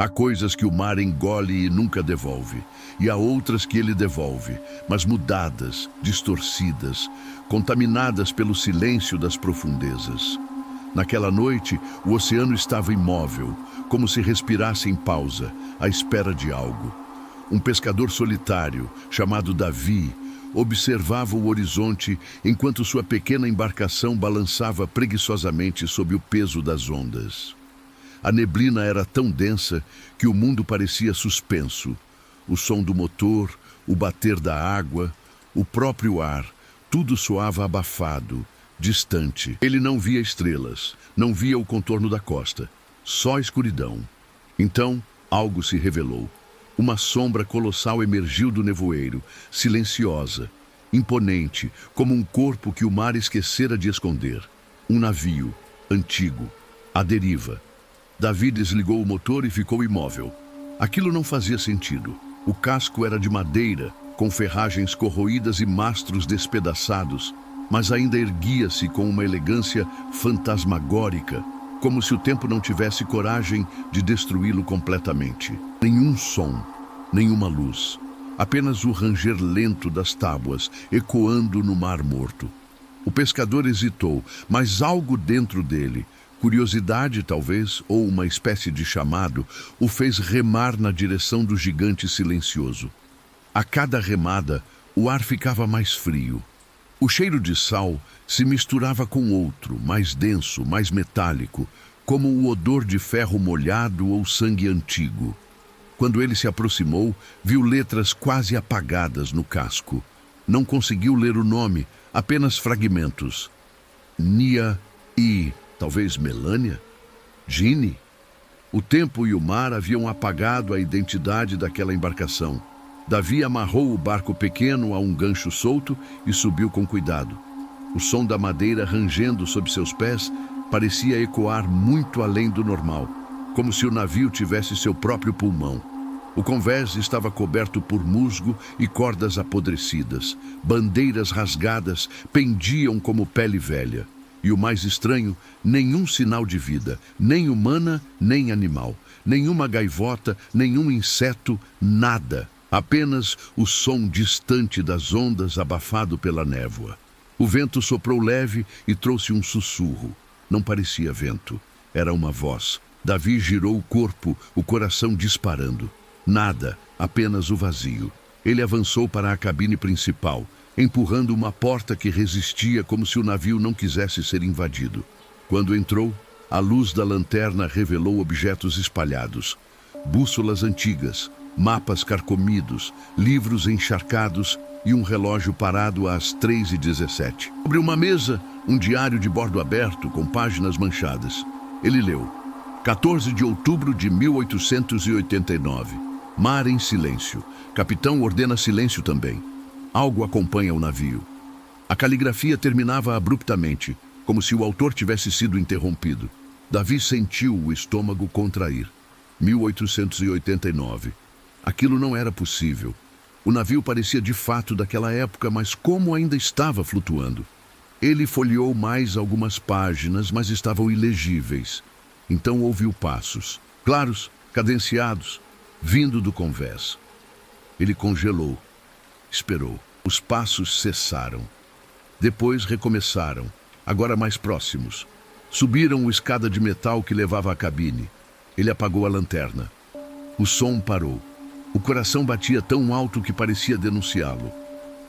Há coisas que o mar engole e nunca devolve, e há outras que ele devolve, mas mudadas, distorcidas, contaminadas pelo silêncio das profundezas. Naquela noite, o oceano estava imóvel, como se respirasse em pausa, à espera de algo. Um pescador solitário, chamado Davi, observava o horizonte enquanto sua pequena embarcação balançava preguiçosamente sob o peso das ondas. A neblina era tão densa que o mundo parecia suspenso. O som do motor, o bater da água, o próprio ar, tudo soava abafado, distante. Ele não via estrelas, não via o contorno da costa, só escuridão. Então, algo se revelou. Uma sombra colossal emergiu do nevoeiro, silenciosa, imponente, como um corpo que o mar esquecera de esconder. Um navio, antigo, à deriva. Davi desligou o motor e ficou imóvel. Aquilo não fazia sentido. O casco era de madeira, com ferragens corroídas e mastros despedaçados, mas ainda erguia-se com uma elegância fantasmagórica, como se o tempo não tivesse coragem de destruí-lo completamente. Nenhum som, nenhuma luz, apenas o ranger lento das tábuas ecoando no mar morto. O pescador hesitou, mas algo dentro dele, curiosidade talvez, ou uma espécie de chamado, o fez remar na direção do gigante silencioso. A cada remada, o ar ficava mais frio. O cheiro de sal se misturava com outro, mais denso, mais metálico, como o odor de ferro molhado ou sangue antigo. Quando ele se aproximou, viu letras quase apagadas no casco. Não conseguiu ler o nome, apenas fragmentos. Nia e... talvez Melânia? Gine? O tempo e o mar haviam apagado a identidade daquela embarcação. Davi amarrou o barco pequeno a um gancho solto e subiu com cuidado. O som da madeira rangendo sob seus pés parecia ecoar muito além do normal, como se o navio tivesse seu próprio pulmão. O convés estava coberto por musgo e cordas apodrecidas. Bandeiras rasgadas pendiam como pele velha. E o mais estranho, nenhum sinal de vida, nem humana, nem animal, nenhuma gaivota, nenhum inseto, nada. Apenas o som distante das ondas abafado pela névoa. O vento soprou leve e trouxe um sussurro. Não parecia vento, era uma voz. Davi girou o corpo, o coração disparando. Nada, apenas o vazio. Ele avançou para a cabine principal, empurrando uma porta que resistia como se o navio não quisesse ser invadido. Quando entrou, a luz da lanterna revelou objetos espalhados. Bússolas antigas, mapas carcomidos, livros encharcados e um relógio parado às 3h17. Sobre uma mesa, um diário de bordo aberto com páginas manchadas. Ele leu: 14 de outubro de 1889. Mar em silêncio. Capitão ordena silêncio também. Algo acompanha o navio. A caligrafia terminava abruptamente, como se o autor tivesse sido interrompido. Davi sentiu o estômago contrair. 1889. Aquilo não era possível. O navio parecia de fato daquela época, mas como ainda estava flutuando? Ele folheou mais algumas páginas, mas estavam ilegíveis. Então ouviu passos, claros, cadenciados, vindo do convés. Ele congelou. Esperou. Os passos cessaram. Depois recomeçaram, agora mais próximos. Subiram a escada de metal que levava à cabine. Ele apagou a lanterna. O som parou. O coração batia tão alto que parecia denunciá-lo.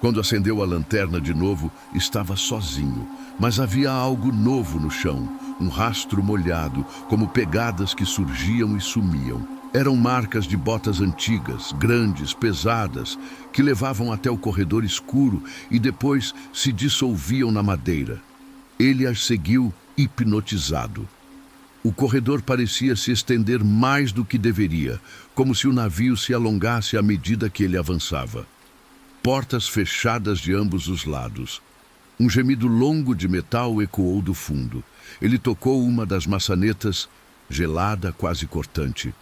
Quando acendeu a lanterna de novo, estava sozinho. Mas havia algo novo no chão, um rastro molhado, como pegadas que surgiam e sumiam. Eram marcas de botas antigas, grandes, pesadas, que levavam até o corredor escuro e depois se dissolviam na madeira. Ele as seguiu hipnotizado. O corredor parecia se estender mais do que deveria, como se o navio se alongasse à medida que ele avançava. Portas fechadas de ambos os lados. Um gemido longo de metal ecoou do fundo. Ele tocou uma das maçanetas, gelada, quase cortante.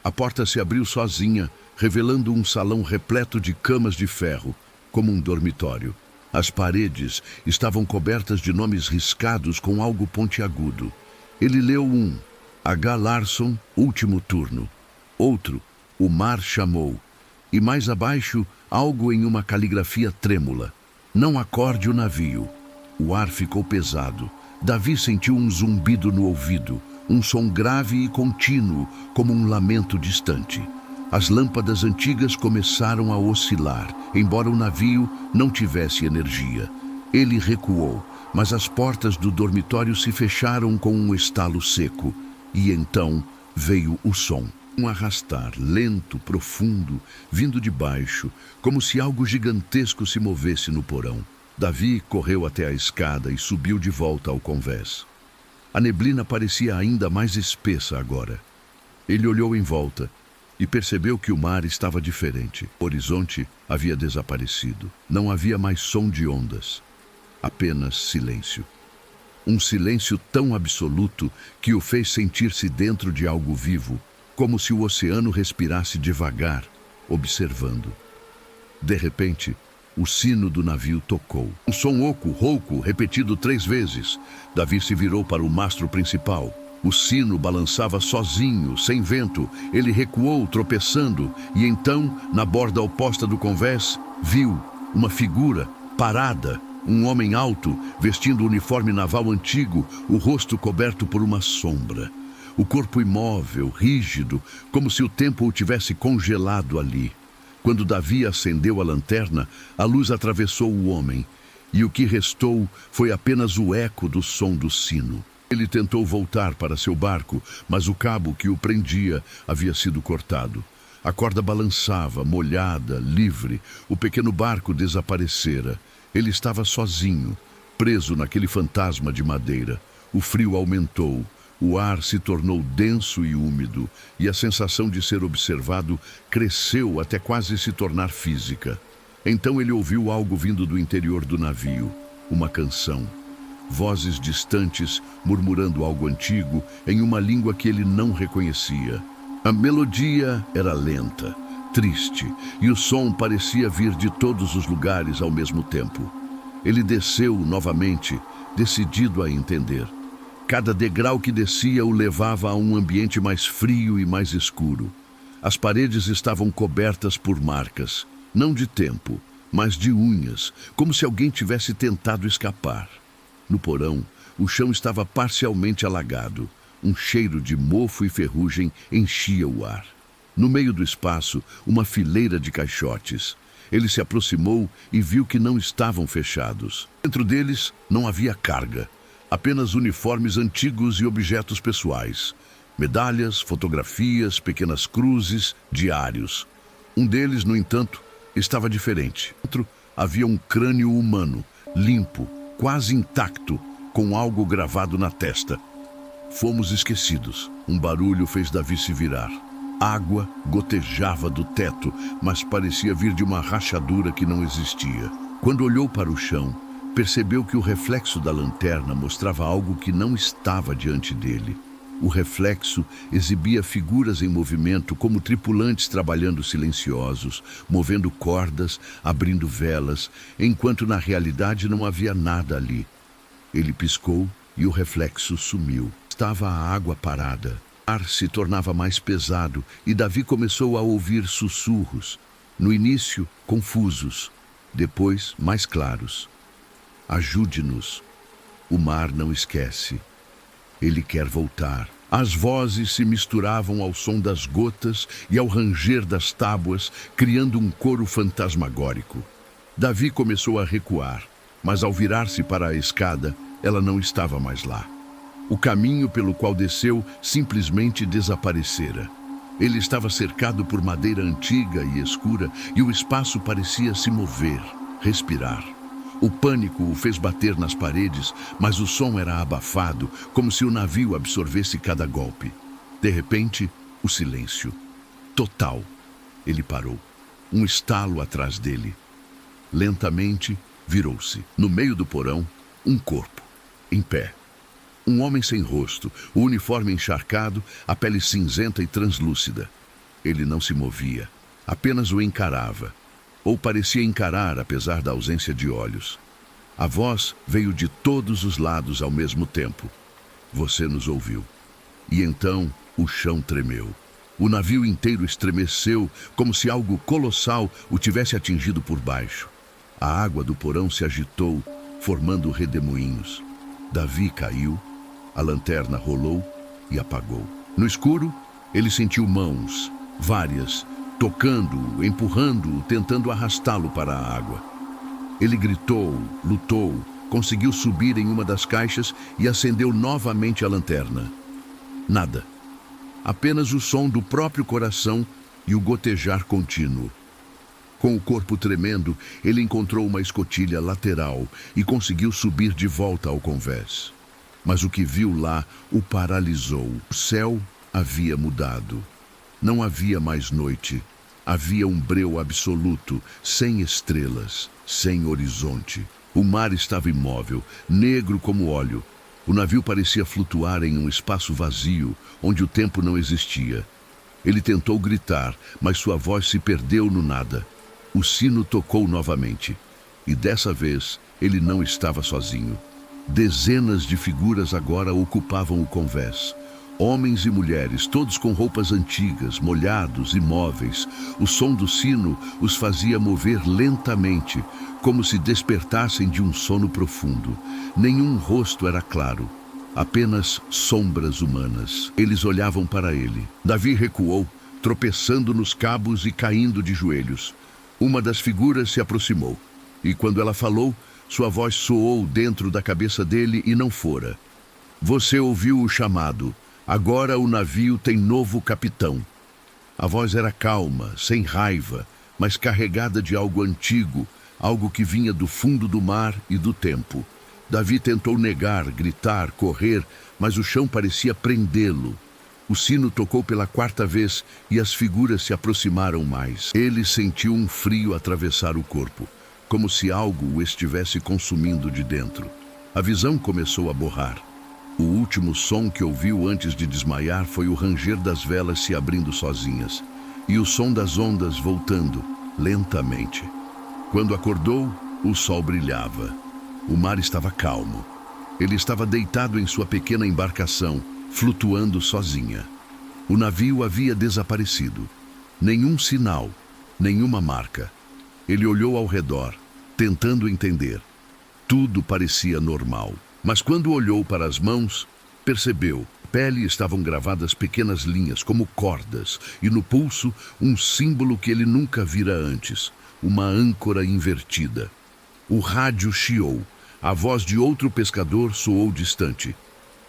A porta se abriu sozinha, revelando um salão repleto de camas de ferro, como um dormitório. As paredes estavam cobertas de nomes riscados com algo pontiagudo. Ele leu um: H. Larson, último turno. Outro, o mar chamou. E mais abaixo, algo em uma caligrafia trêmula. Não acorde o navio. O ar ficou pesado. Davi sentiu um zumbido no ouvido, um som grave e contínuo, como um lamento distante. As lâmpadas antigas começaram a oscilar, embora o navio não tivesse energia. Ele recuou, mas as portas do dormitório se fecharam com um estalo seco. E então veio o som. Um arrastar lento, profundo, vindo de baixo, como se algo gigantesco se movesse no porão. Davi correu até a escada e subiu de volta ao convés. A neblina parecia ainda mais espessa agora. Ele olhou em volta e percebeu que o mar estava diferente. O horizonte havia desaparecido. Não havia mais som de ondas. Apenas silêncio. Um silêncio tão absoluto que o fez sentir-se dentro de algo vivo, como se o oceano respirasse devagar, observando. De repente, o sino do navio tocou. Um som oco, rouco, repetido 3 vezes. Davi se virou para o mastro principal. O sino balançava sozinho, sem vento. Ele recuou, tropeçando, e então, na borda oposta do convés, viu uma figura parada. Um homem alto, vestindo o uniforme naval antigo, o rosto coberto por uma sombra. O corpo imóvel, rígido, como se o tempo o tivesse congelado ali. Quando Davi acendeu a lanterna, a luz atravessou o homem, e o que restou foi apenas o eco do som do sino. Ele tentou voltar para seu barco, mas o cabo que o prendia havia sido cortado. A corda balançava, molhada, livre. O pequeno barco desaparecera. Ele estava sozinho, preso naquele fantasma de madeira. O frio aumentou. O ar se tornou denso e úmido, e a sensação de ser observado cresceu até quase se tornar física. Então ele ouviu algo vindo do interior do navio, uma canção. Vozes distantes murmurando algo antigo em uma língua que ele não reconhecia. A melodia era lenta, triste, e o som parecia vir de todos os lugares ao mesmo tempo. Ele desceu novamente, decidido a entender. Cada degrau que descia o levava a um ambiente mais frio e mais escuro. As paredes estavam cobertas por marcas, não de tempo, mas de unhas, como se alguém tivesse tentado escapar. No porão, o chão estava parcialmente alagado. Um cheiro de mofo e ferrugem enchia o ar. No meio do espaço, uma fileira de caixotes. Ele se aproximou e viu que não estavam fechados. Dentro deles não havia carga. Apenas uniformes antigos e objetos pessoais. Medalhas, fotografias, pequenas cruzes, diários. Um deles, no entanto, estava diferente. Dentro havia um crânio humano, limpo, quase intacto, com algo gravado na testa. Fomos esquecidos. Um barulho fez Davi se virar. Água gotejava do teto, mas parecia vir de uma rachadura que não existia. Quando olhou para o chão, percebeu que o reflexo da lanterna mostrava algo que não estava diante dele. O reflexo exibia figuras em movimento, como tripulantes trabalhando silenciosos, movendo cordas, abrindo velas, enquanto na realidade não havia nada ali. Ele piscou e o reflexo sumiu. Estava a água parada. O ar se tornava mais pesado e Davi começou a ouvir sussurros. No início, confusos, depois mais claros. Ajude-nos. O mar não esquece. Ele quer voltar. As vozes se misturavam ao som das gotas e ao ranger das tábuas, criando um coro fantasmagórico. Davi começou a recuar, mas ao virar-se para a escada, ela não estava mais lá. O caminho pelo qual desceu simplesmente desaparecera. Ele estava cercado por madeira antiga e escura e o espaço parecia se mover, respirar. O pânico o fez bater nas paredes, mas o som era abafado, como se o navio absorvesse cada golpe. De repente, o silêncio. Total. Ele parou. Um estalo atrás dele. Lentamente, virou-se. No meio do porão, um corpo, em pé. Um homem sem rosto, o uniforme encharcado, a pele cinzenta e translúcida. Ele não se movia, apenas o encarava. Ou parecia encarar, apesar da ausência de olhos. A voz veio de todos os lados ao mesmo tempo. Você nos ouviu. E então o chão tremeu. O navio inteiro estremeceu, como se algo colossal o tivesse atingido por baixo. A água do porão se agitou, formando redemoinhos. Davi caiu, a lanterna rolou e apagou. No escuro, ele sentiu mãos, várias, tocando-o, empurrando-o, tentando arrastá-lo para a água. Ele gritou, lutou, conseguiu subir em uma das caixas e acendeu novamente a lanterna. Nada. Apenas o som do próprio coração e o gotejar contínuo. Com o corpo tremendo, ele encontrou uma escotilha lateral e conseguiu subir de volta ao convés. Mas o que viu lá o paralisou. O céu havia mudado. Não havia mais noite. Havia um breu absoluto, sem estrelas, sem horizonte. O mar estava imóvel, negro como óleo. O navio parecia flutuar em um espaço vazio, onde o tempo não existia. Ele tentou gritar, mas sua voz se perdeu no nada. O sino tocou novamente, e dessa vez ele não estava sozinho. Dezenas de figuras agora ocupavam o convés. Homens e mulheres, todos com roupas antigas, molhados, imóveis. O som do sino os fazia mover lentamente, como se despertassem de um sono profundo. Nenhum rosto era claro, apenas sombras humanas. Eles olhavam para ele. Davi recuou, tropeçando nos cabos e caindo de joelhos. Uma das figuras se aproximou, e quando ela falou, sua voz soou dentro da cabeça dele e não fora. Você ouviu o chamado. Agora o navio tem novo capitão. A voz era calma, sem raiva, mas carregada de algo antigo, algo que vinha do fundo do mar e do tempo. Davi tentou negar, gritar, correr, mas o chão parecia prendê-lo. O sino tocou pela quarta vez e as figuras se aproximaram mais. Ele sentiu um frio atravessar o corpo, como se algo o estivesse consumindo de dentro. A visão começou a borrar. O último som que ouviu antes de desmaiar foi o ranger das velas se abrindo sozinhas e o som das ondas voltando, lentamente. Quando acordou, o sol brilhava. O mar estava calmo. Ele estava deitado em sua pequena embarcação, flutuando sozinha. O navio havia desaparecido. Nenhum sinal, nenhuma marca. Ele olhou ao redor, tentando entender. Tudo parecia normal. Mas quando olhou para as mãos, percebeu. Na pele estavam gravadas pequenas linhas, como cordas, e no pulso um símbolo que ele nunca vira antes, uma âncora invertida. O rádio chiou. A voz de outro pescador soou distante.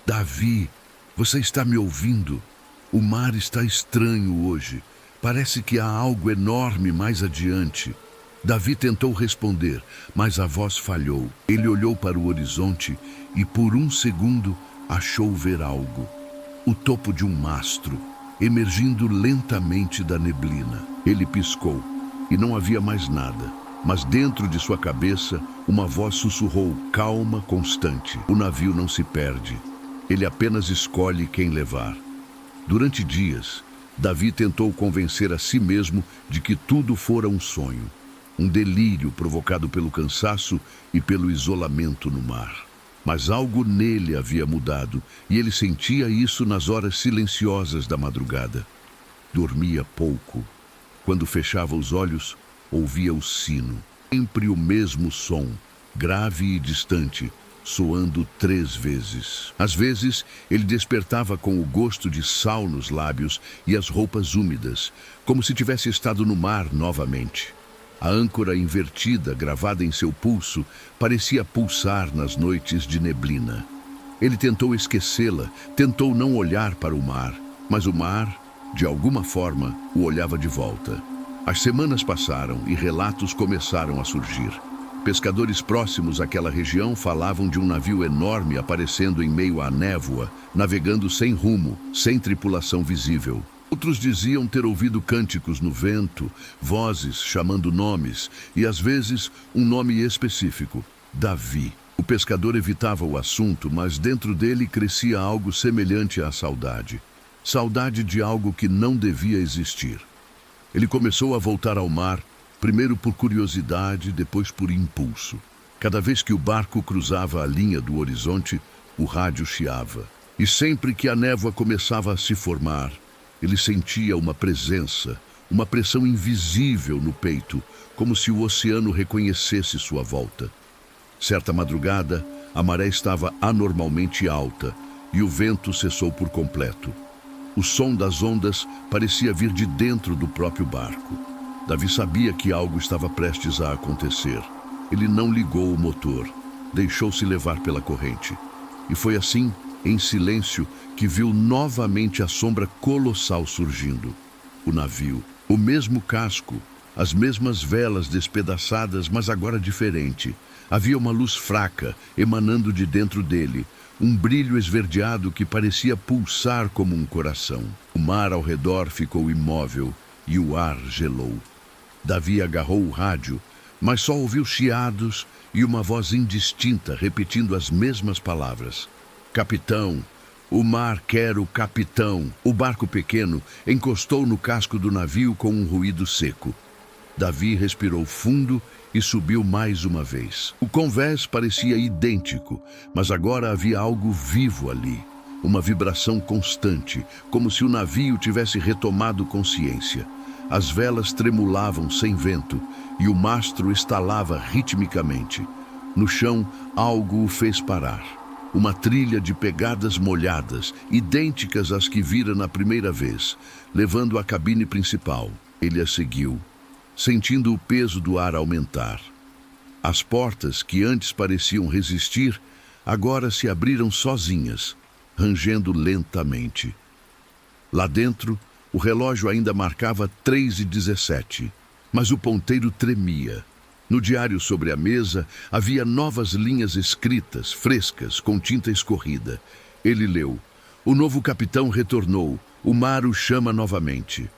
Davi, você está me ouvindo? O mar está estranho hoje. Parece que há algo enorme mais adiante. Davi tentou responder, mas a voz falhou. Ele olhou para o horizonte e por um segundo achou ver algo. O topo de um mastro, emergindo lentamente da neblina. Ele piscou e não havia mais nada. Mas dentro de sua cabeça, uma voz sussurrou, calma, constante. O navio não se perde. Ele apenas escolhe quem levar. Durante dias, Davi tentou convencer a si mesmo de que tudo fora um sonho. Um delírio provocado pelo cansaço e pelo isolamento no mar. Mas algo nele havia mudado, e ele sentia isso nas horas silenciosas da madrugada. Dormia pouco. Quando fechava os olhos, ouvia o sino. Sempre o mesmo som, grave e distante, soando 3 vezes. Às vezes, ele despertava com o gosto de sal nos lábios e as roupas úmidas, como se tivesse estado no mar novamente. A âncora invertida, gravada em seu pulso, parecia pulsar nas noites de neblina. Ele tentou esquecê-la, tentou não olhar para o mar, mas o mar, de alguma forma, o olhava de volta. As semanas passaram e relatos começaram a surgir. Pescadores próximos àquela região falavam de um navio enorme aparecendo em meio à névoa, navegando sem rumo, sem tripulação visível. Outros diziam ter ouvido cânticos no vento, vozes chamando nomes e, às vezes, um nome específico, Davi. O pescador evitava o assunto, mas dentro dele crescia algo semelhante à saudade. Saudade de algo que não devia existir. Ele começou a voltar ao mar, primeiro por curiosidade, depois por impulso. Cada vez que o barco cruzava a linha do horizonte, o rádio chiava. E sempre que a névoa começava a se formar, Ele sentia uma presença, uma pressão invisível no peito, como se o oceano reconhecesse sua volta. Certa madrugada, a maré estava anormalmente alta e o vento cessou por completo. O som das ondas parecia vir de dentro do próprio barco. Davi sabia que algo estava prestes a acontecer. Ele não ligou o motor, deixou-se levar pela corrente. E foi assim, em silêncio, que viu novamente a sombra colossal surgindo. O navio, o mesmo casco, as mesmas velas despedaçadas, mas agora diferente. Havia uma luz fraca emanando de dentro dele, um brilho esverdeado que parecia pulsar como um coração. O mar ao redor ficou imóvel e o ar gelou. Davi agarrou o rádio, mas só ouviu chiados e uma voz indistinta repetindo as mesmas palavras. Capitão, o mar quer o capitão. O barco pequeno encostou no casco do navio com um ruído seco. Davi respirou fundo e subiu mais uma vez. O convés parecia idêntico, mas agora havia algo vivo ali. Uma vibração constante, como se o navio tivesse retomado consciência. As velas tremulavam sem vento e o mastro estalava ritmicamente. No chão, algo o fez parar. Uma trilha de pegadas molhadas, idênticas às que vira na primeira vez, levando à cabine principal. Ele a seguiu, sentindo o peso do ar aumentar. As portas, que antes pareciam resistir, agora se abriram sozinhas, rangendo lentamente. Lá dentro, o relógio ainda marcava 3h17, mas o ponteiro tremia. No diário sobre a mesa havia novas linhas escritas, frescas, com tinta escorrida. Ele leu: "O novo capitão retornou. O mar o chama novamente."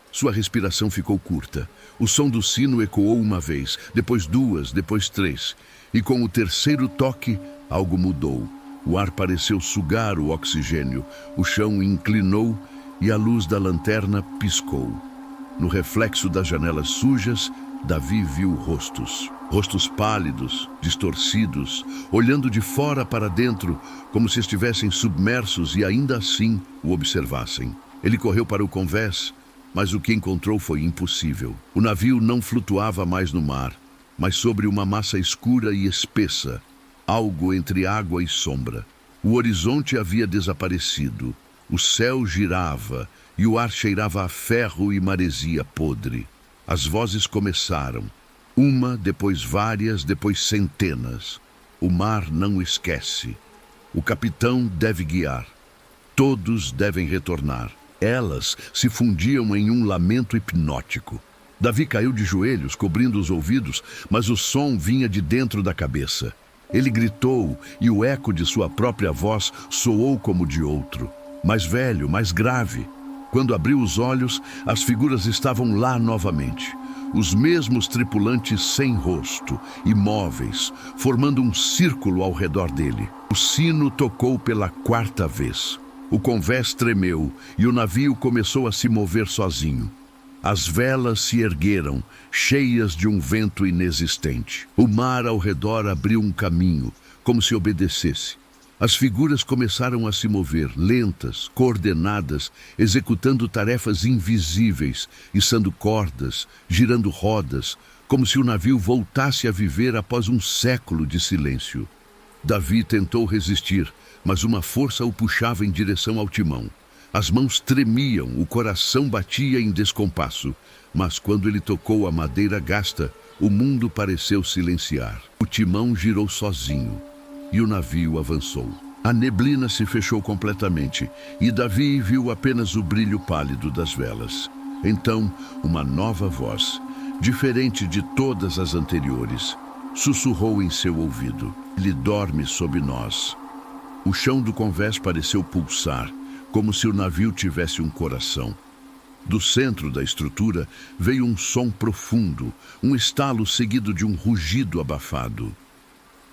Sua respiração ficou curta. O som do sino ecoou uma vez, depois duas, depois três. E com o terceiro toque, algo mudou. O ar pareceu sugar o oxigênio. O chão inclinou e a luz da lanterna piscou. No reflexo das janelas sujas, Davi viu rostos. Rostos pálidos, distorcidos, olhando de fora para dentro, como se estivessem submersos e ainda assim o observassem. Ele correu para o convés, mas o que encontrou foi impossível. O navio não flutuava mais no mar, mas sobre uma massa escura e espessa, algo entre água e sombra. O horizonte havia desaparecido, o céu girava e o ar cheirava a ferro e maresia podre. As vozes começaram, uma, depois várias, depois centenas. O mar não esquece. O capitão deve guiar. Todos devem retornar. Elas se fundiam em um lamento hipnótico. Davi caiu de joelhos, cobrindo os ouvidos, mas o som vinha de dentro da cabeça. Ele gritou e o eco de sua própria voz soou como de outro. Mais velho, mais grave. Quando abriu os olhos, as figuras estavam lá novamente. Os mesmos tripulantes sem rosto, imóveis, formando um círculo ao redor dele. O sino tocou pela 4ª vez. O convés tremeu e o navio começou a se mover sozinho. As velas se ergueram, cheias de um vento inexistente. O mar ao redor abriu um caminho, como se obedecesse. As figuras começaram a se mover, lentas, coordenadas, executando tarefas invisíveis, içando cordas, girando rodas, como se o navio voltasse a viver após um século de silêncio. Davi tentou resistir, mas uma força o puxava em direção ao timão. As mãos tremiam, o coração batia em descompasso, mas quando ele tocou a madeira gasta, o mundo pareceu silenciar. O timão girou sozinho e o navio avançou. A neblina se fechou completamente e Davi viu apenas o brilho pálido das velas. Então, uma nova voz, diferente de todas as anteriores, sussurrou em seu ouvido: "Ele dorme sob nós." O chão do convés pareceu pulsar, como se o navio tivesse um coração. Do centro da estrutura veio um som profundo, um estalo seguido de um rugido abafado.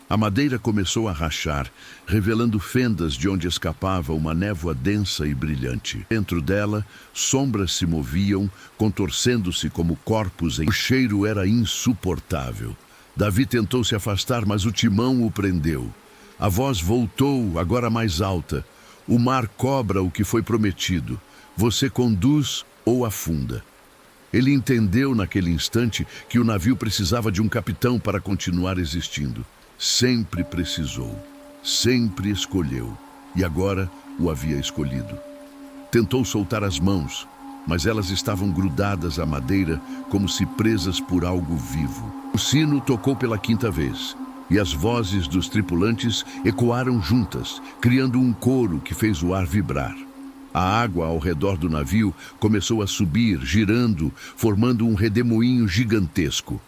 A madeira começou a rachar, revelando fendas de onde escapava uma névoa densa e brilhante. Dentro dela, sombras se moviam, contorcendo-se como corpos. O cheiro era insuportável. Davi tentou se afastar, mas o timão o prendeu. A voz voltou, agora mais alta. "O mar cobra o que foi prometido. Você conduz ou afunda. Ele entendeu naquele instante que o navio precisava de um capitão para continuar existindo. Sempre precisou, sempre escolheu, e agora o havia escolhido. Tentou soltar as mãos, mas elas estavam grudadas à madeira como se presas por algo vivo. O sino tocou pela 5ª vez, e as vozes dos tripulantes ecoaram juntas, criando um coro que fez o ar vibrar. A água ao redor do navio começou a subir, girando, formando um redemoinho gigantesco.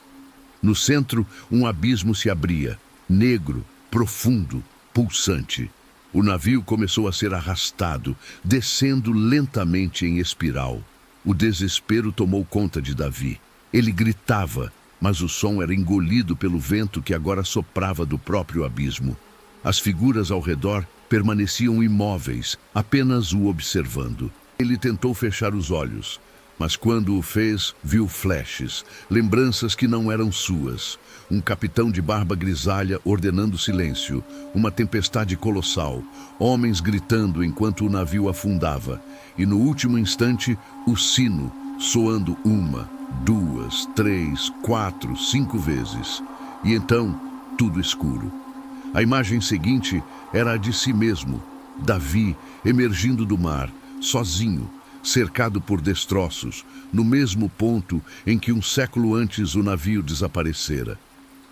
No centro, um abismo se abria, negro, profundo, pulsante. O navio começou a ser arrastado, descendo lentamente em espiral. O desespero tomou conta de Davi. Ele gritava, mas o som era engolido pelo vento que agora soprava do próprio abismo. As figuras ao redor permaneciam imóveis, apenas o observando. Ele tentou fechar os olhos, mas quando o fez, viu flashes, lembranças que não eram suas. Um capitão de barba grisalha ordenando silêncio, uma tempestade colossal, homens gritando enquanto o navio afundava, e no último instante, o sino soando 1, 2, 3, 4, 5 vezes. E então, tudo escuro. A imagem seguinte era a de si mesmo, Davi, emergindo do mar, sozinho, cercado por destroços, no mesmo ponto em que um século antes o navio desaparecera.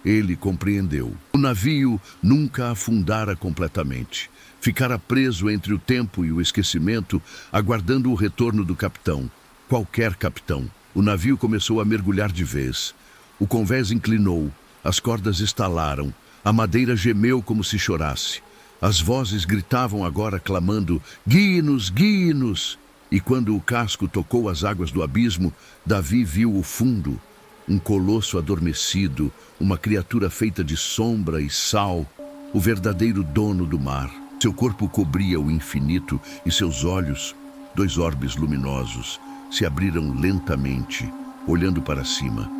Ele compreendeu. O navio nunca afundara completamente. Ficara preso entre o tempo e o esquecimento, aguardando o retorno do capitão. Qualquer capitão. O navio começou a mergulhar de vez. O convés inclinou, as cordas estalaram, a madeira gemeu como se chorasse. As vozes gritavam agora clamando, guie-nos, guie-nos! E quando o casco tocou as águas do abismo, Davi viu o fundo. Um colosso adormecido, uma criatura feita de sombra e sal, o verdadeiro dono do mar. Seu corpo cobria o infinito e seus olhos, 2 orbes luminosos, se abriram lentamente, olhando para cima.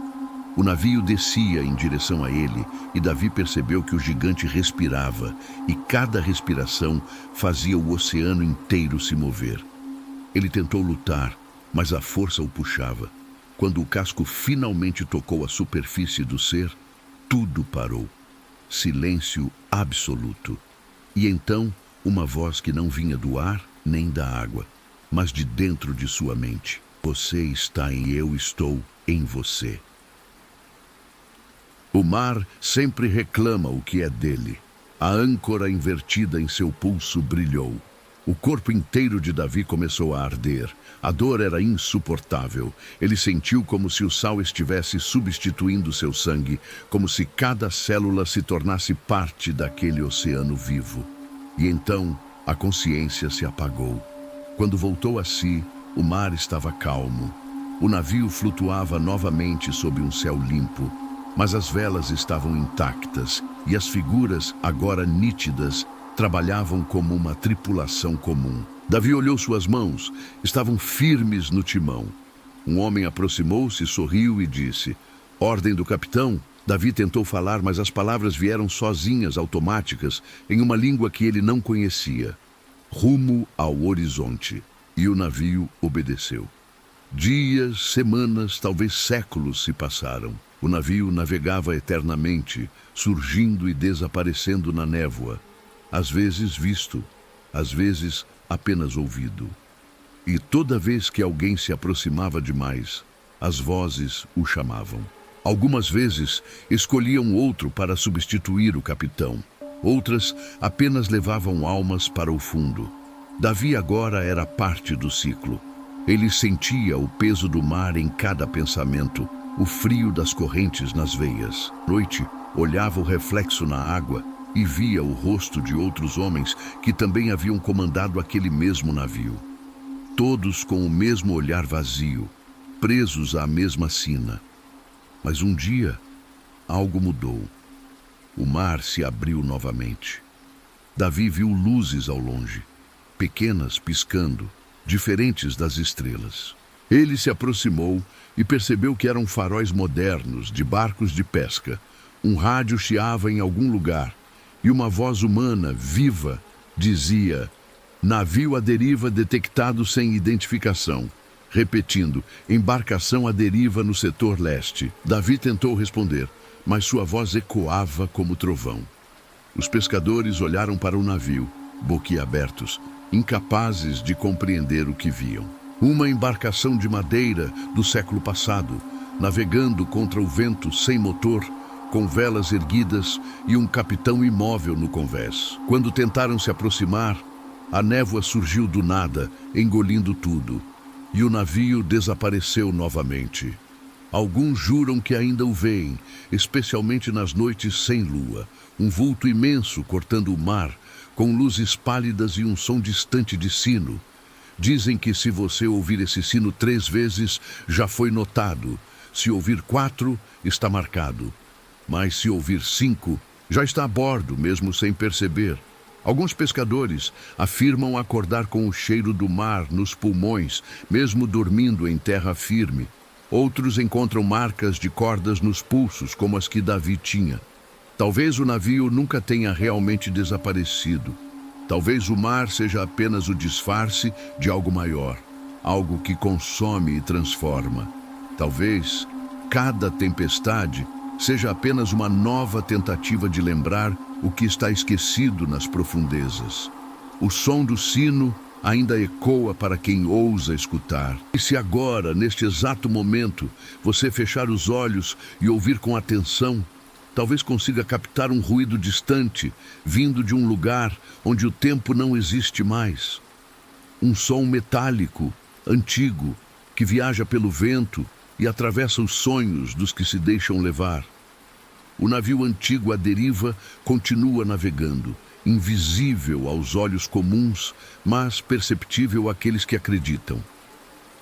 O navio descia em direção a ele e Davi percebeu que o gigante respirava e cada respiração fazia o oceano inteiro se mover. Ele tentou lutar, mas a força o puxava. Quando o casco finalmente tocou a superfície do ser, tudo parou. Silêncio absoluto. E então, uma voz que não vinha do ar nem da água, mas de dentro de sua mente. Você está e eu estou em você. O mar sempre reclama o que é dele. A âncora invertida em seu pulso brilhou. O corpo inteiro de Davi começou a arder. A dor era insuportável. Ele sentiu como se o sal estivesse substituindo seu sangue, como se cada célula se tornasse parte daquele oceano vivo. E então a consciência se apagou. Quando voltou a si, o mar estava calmo. O navio flutuava novamente sob um céu limpo, mas as velas estavam intactas e as figuras, agora nítidas, trabalhavam como uma tripulação comum. Davi olhou suas mãos, estavam firmes no timão. Um homem aproximou-se, sorriu e disse, ordem do capitão. Davi tentou falar, mas as palavras vieram sozinhas, automáticas, em uma língua que ele não conhecia. Rumo ao horizonte. E o navio obedeceu. Dias, semanas, talvez séculos se passaram. O navio navegava eternamente, surgindo e desaparecendo na névoa. Às vezes visto, às vezes apenas ouvido. E toda vez que alguém se aproximava demais, as vozes o chamavam. Algumas vezes escolhiam outro para substituir o capitão. Outras apenas levavam almas para o fundo. Davi agora era parte do ciclo. Ele sentia o peso do mar em cada pensamento, o frio das correntes nas veias. À noite, olhava o reflexo na água e via o rosto de outros homens que também haviam comandado aquele mesmo navio. Todos com o mesmo olhar vazio, presos à mesma sina. Mas um dia, algo mudou. O mar se abriu novamente. Davi viu luzes ao longe, pequenas piscando, diferentes das estrelas. Ele se aproximou e percebeu que eram faróis modernos de barcos de pesca. Um rádio chiava em algum lugar e uma voz humana, viva, dizia: Navio à deriva detectado sem identificação. Repetindo, embarcação à deriva no setor leste. Davi tentou responder, mas sua voz ecoava como trovão. Os pescadores olharam para o navio, boquiabertos, incapazes de compreender o que viam. Uma embarcação de madeira do século passado, navegando contra o vento sem motor, com velas erguidas e um capitão imóvel no convés. Quando tentaram se aproximar, a névoa surgiu do nada, engolindo tudo, e o navio desapareceu novamente. Alguns juram que ainda o veem, especialmente nas noites sem lua, um vulto imenso cortando o mar, com luzes pálidas e um som distante de sino. Dizem que se você ouvir esse sino 3 vezes, já foi notado. Se ouvir 4, está marcado. Mas se ouvir 5, já está a bordo, mesmo sem perceber. Alguns pescadores afirmam acordar com o cheiro do mar nos pulmões, mesmo dormindo em terra firme. Outros encontram marcas de cordas nos pulsos, como as que Davi tinha. Talvez o navio nunca tenha realmente desaparecido. Talvez o mar seja apenas o disfarce de algo maior, algo que consome e transforma. Talvez cada tempestade seja apenas uma nova tentativa de lembrar o que está esquecido nas profundezas. O som do sino ainda ecoa para quem ousa escutar. E se agora, neste exato momento, você fechar os olhos e ouvir com atenção, talvez consiga captar um ruído distante, vindo de um lugar onde o tempo não existe mais. Um som metálico, antigo, que viaja pelo vento e atravessa os sonhos dos que se deixam levar. O navio antigo à deriva continua navegando, invisível aos olhos comuns, mas perceptível àqueles que acreditam.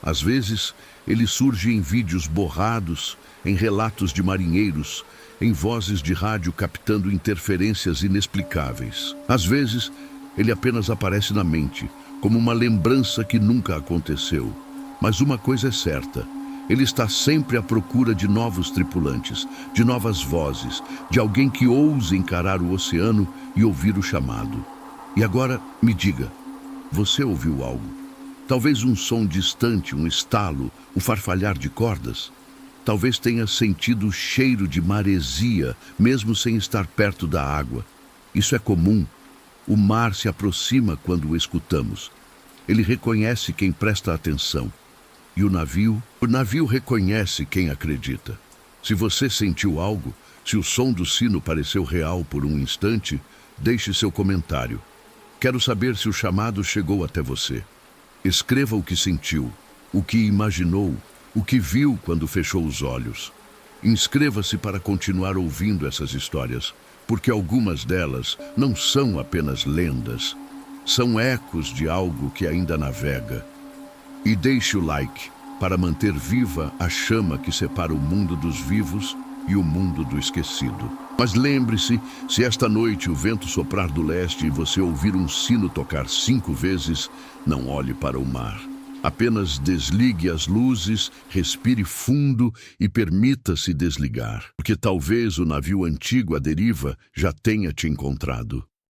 Às vezes, ele surge em vídeos borrados, em relatos de marinheiros, em vozes de rádio captando interferências inexplicáveis. Às vezes, ele apenas aparece na mente, como uma lembrança que nunca aconteceu. Mas uma coisa é certa: ele está sempre à procura de novos tripulantes, de novas vozes, de alguém que ouse encarar o oceano e ouvir o chamado. E agora, me diga, você ouviu algo? Talvez um som distante, um estalo, um farfalhar de cordas? Talvez tenha sentido o cheiro de maresia, mesmo sem estar perto da água. Isso é comum. O mar se aproxima quando o escutamos. Ele reconhece quem presta atenção. E o navio reconhece quem acredita. Se você sentiu algo, se o som do sino pareceu real por um instante, deixe seu comentário. Quero saber se o chamado chegou até você. Escreva o que sentiu, o que imaginou, o que viu quando fechou os olhos. Inscreva-se para continuar ouvindo essas histórias, porque algumas delas não são apenas lendas, são ecos de algo que ainda navega. E deixe o like para manter viva a chama que separa o mundo dos vivos e o mundo do esquecido. Mas lembre-se, se esta noite o vento soprar do leste e você ouvir um sino tocar 5 vezes, não olhe para o mar. Apenas desligue as luzes, respire fundo e permita-se desligar, porque talvez o navio antigo à deriva já tenha te encontrado.